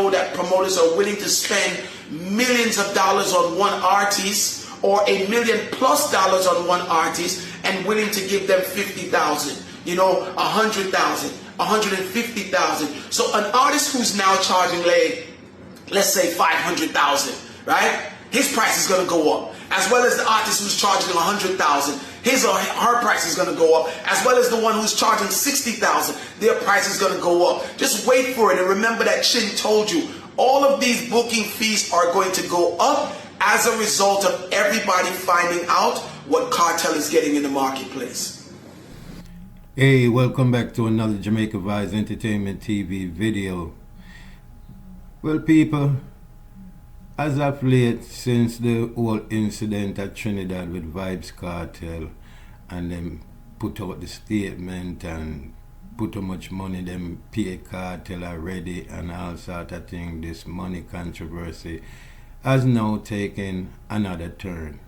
know that promoters are willing to spend millions of dollars on one artist or $1 million+ on one artist and willing to give them 50,000, 100,000, 150,000. So an artist who's now charging, let's say 500,000, right? His price is going to go up, as well as the artist who's charging 100,000. His or her price is going to go up, as well as the one who's charging 60,000. Their price is going to go up. Just wait for it, and remember that Chin told you all of these booking fees are going to go up as a result of everybody finding out what Kartel is getting in the marketplace. Hey, welcome back to another Jamaica Vybz Entertainment TV video. Well, people, as of late, since the whole incident at Trinidad with Vybz Kartel, and them put out the statement and put how much money them pay Kartel already and all sort of thing, this money controversy has now taken another turn.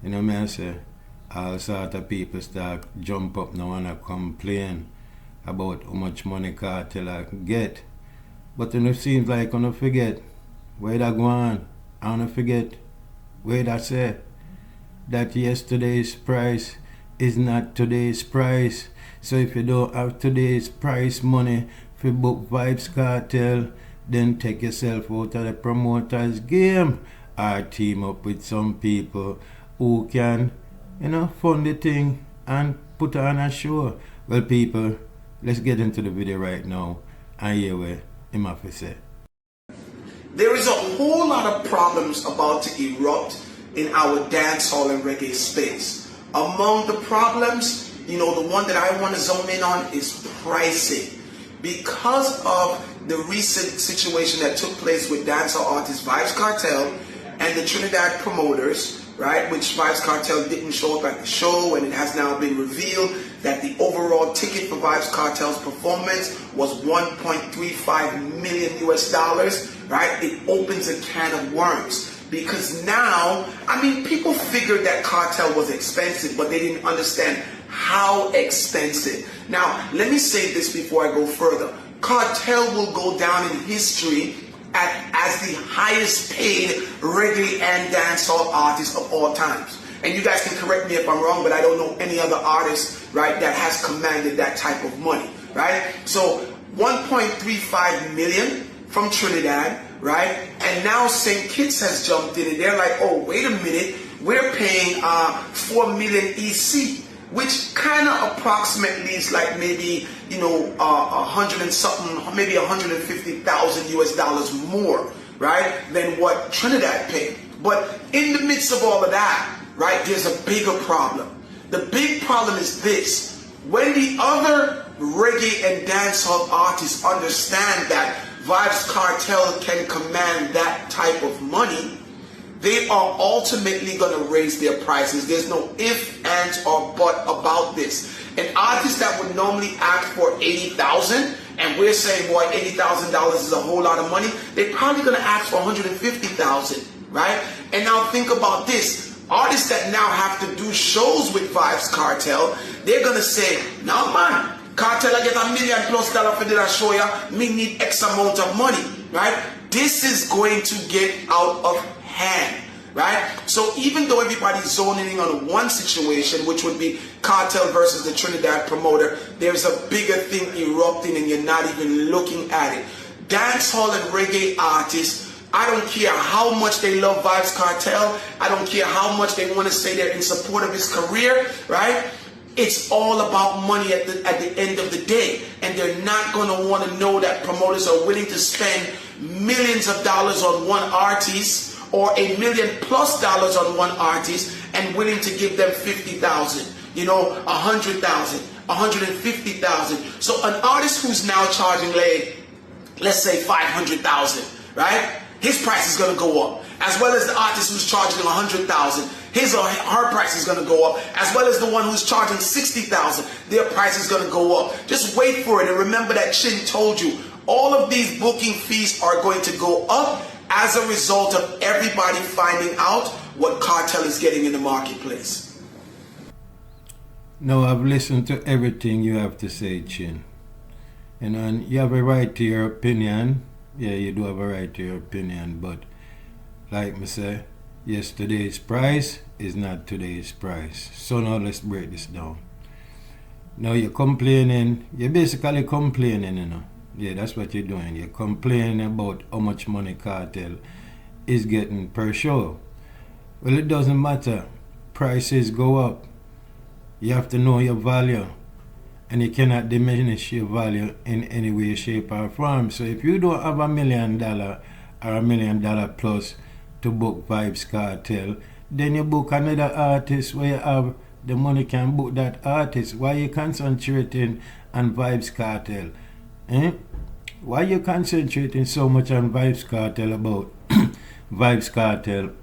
You know what I say? All sort of people start jump up now and complain about how much money Kartel get. But it seems like I don't forget where that go on. I don't forget where that say that yesterday's price is not today's price. So if you don't have today's price money for book Vybz Kartel, then take yourself out of the promoter's game or team up with some people who can, fund the thing and put on a show. Well, people, let's get into the video right now and hear what him have to say. There is a whole lot of problems about to erupt in our dancehall and reggae space. Among the problems, the one that I want to zone in on is pricing. Because of the recent situation that took place with dancehall artist Vybz Kartel and the Trinidad promoters, right, which Vybz Kartel didn't show up at the show, and it has now been revealed that the overall ticket for Vybz Kartel's performance was $1.35 million US, right? It opens a can of worms. Because now, people figured that Kartel was expensive, but they didn't understand how expensive. Now, let me say this before I go further. Kartel will go down in history as the highest paid reggae and dancehall artist of all times. And you guys can correct me if I'm wrong, but I don't know any other artist, right, that has commanded that type of money, right? So 1.35 million from Trinidad, right? And now St. Kitts has jumped in and they're like, oh, wait a minute, we're paying 4 million EC, which kind of approximately is like maybe, 100 and something, maybe 150,000 US more, right, than what Trinidad paid. But in the midst of all of that, right, there's a bigger problem. The big problem is this. When the other reggae and dancehall artists understand that Vybz Kartel can command that type of money, they are ultimately going to raise their prices. There's no if, ands, or but about this. An artist that would normally ask for $80,000, and we're saying, boy, $80,000 is a whole lot of money, they're probably going to ask for $150,000, right? And now think about this. Artists that now have to do shows with Vybz Kartel, they're going to say, no, man, Kartel, I get $1 million+ for that show, yeah? Me need X amount of money, right? This is going to get out of hand, right? So even though everybody's zoning in on one situation, which would be Kartel versus the Trinidad promoter, there's a bigger thing erupting and you're not even looking at it. Dancehall and reggae artists, I don't care how much they love Vybz Kartel, I don't care how much they want to say they're in support of his career, right? It's all about money at the end of the day. And they're not going to want to know that promoters are willing to spend millions of dollars on one artist or $1 million+ on one artist and willing to give them 50,000, 100,000, 150,000. So an artist who's now charging, let's say 500,000, right? His price is going to go up, as well as the artist who's charging 100,000. His or her price is going to go up, as well as the one who's charging 60,000. Their price is going to go up. Just wait for it, and remember that Chin told you all of these booking fees are going to go up as a result of everybody finding out what Kartel is getting in the marketplace. Now, I've listened to everything you have to say, Chin. And you have a right to your opinion, Yeah, you do have a right to your opinion, but like me say, yesterday's price is not today's price. So now let's break this down. Now you're complaining, you're basically complaining, you know. Yeah, that's what you're doing. You're complaining about how much money Cartel is getting per show. Well, it doesn't matter. Prices go up. You have to know your value. And you cannot diminish your value in any way, shape, or form. So if you don't have $1 million or $1 million plus to book Vybz Kartel, then you book another artist where you have the money can book that artist. Why you concentrating on Vybz Kartel? Why you concentrating so much on Vybz Kartel about Vybz Kartel?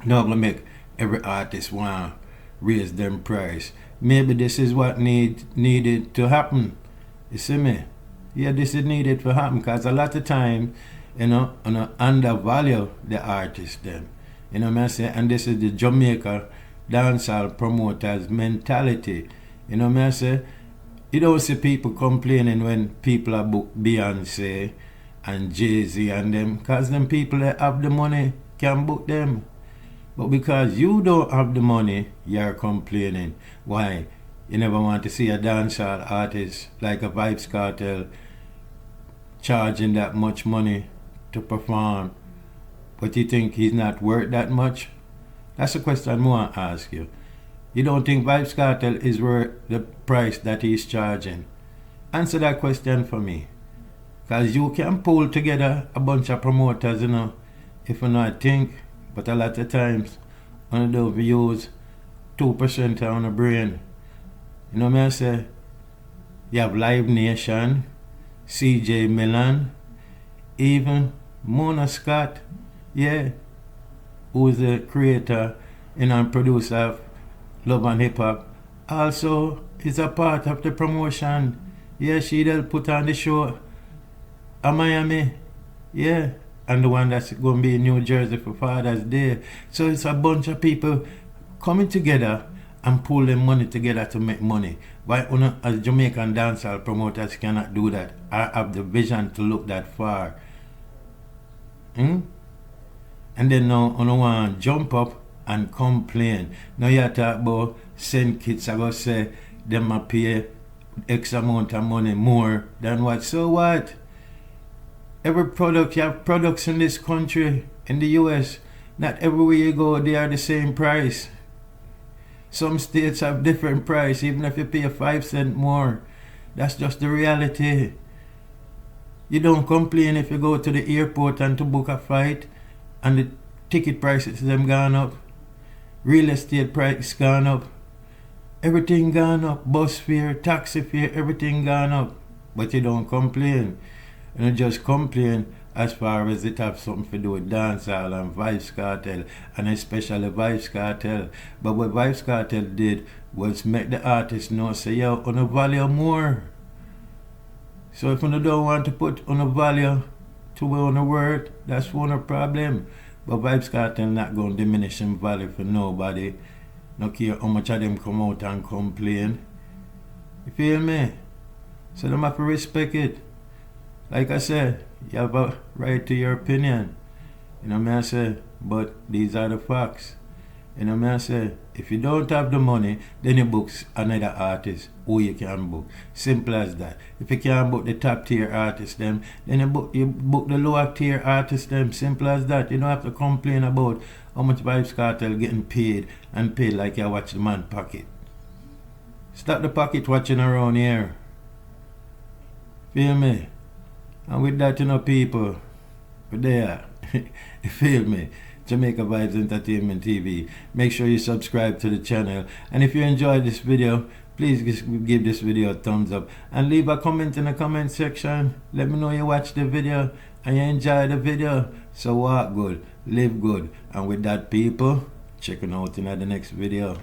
Now gonna make every artist want raise them price. Maybe this is what needed to happen. You see me? Yeah, this is needed to happen because a lot of time, you know, undervalue the artist then. You know what I'm saying? And this is the Jamaica dancehall promoters mentality. You know what I'm saying? You don't see people complaining when people are book Beyonce and Jay-Z and them, because them people that have the money can book them. But because you don't have the money, you're complaining. Why? You never want to see a dancehall artist like a Vybz Kartel charging that much money to perform, but you think he's not worth that much? That's a question I want to ask you. You don't think Vybz Kartel is worth the price that he's charging? Answer that question for me. Because you can pull together a bunch of promoters, you know, if you not think. But a lot of times, one of those use 2% on the brain. You know what I say? You have Live Nation, CJ Milan, even Mona Scott, yeah, who is the creator and producer of Love and Hip Hop, also is a part of the promotion. Yeah, she'll put on the show at Miami, yeah, and the one that's going to be in New Jersey for Father's Day. So it's a bunch of people coming together and pulling money together to make money. Why as Jamaican dancehall promoters cannot do that? I have the vision to look that far. And then now I want to jump up and complain. Now you talk about send kids, I go say them a pay X amount of money more than what. So what? Every product, you have products in this country, in the US, not everywhere you go they are the same price. Some states have different price, even if you pay 5 cents more. That's just the reality. You don't complain if you go to the airport and to book a flight and the ticket prices them gone up. Real estate price gone up. Everything gone up. Bus fare, taxi fare, everything gone up. But you don't complain. You just complain as far as it have something to do with dancehall and Vybz Kartel, and especially Vybz Kartel. But what Vybz Kartel did was make the artist know, say, yo, on a value more. So if you don't want to put on a value to where on a word, that's one problem. But Vybz Kartel not going to diminish in value for nobody. No care how much of them come out and complain. You feel me? So them have to respect it. Like I said, you have a right to your opinion. You know what I say? But these are the facts. You know what I say? If you don't have the money, then you book another artist who you can book. Simple as that. If you can't book the top tier artists then you book the lower tier artists them. Simple as that. You don't have to complain about how much Vybz Kartel getting paid and paid like you watch the man pocket. Stop the pocket watching around here. Feel me? And with that, you know, people, we're there. You feel me? Jamaica Vybz Entertainment TV. Make sure you subscribe to the channel. And if you enjoyed this video, please give this video a thumbs up. And leave a comment in the comment section. Let me know you watched the video and you enjoyed the video. So walk good, live good. And with that, people, checking out in the next video.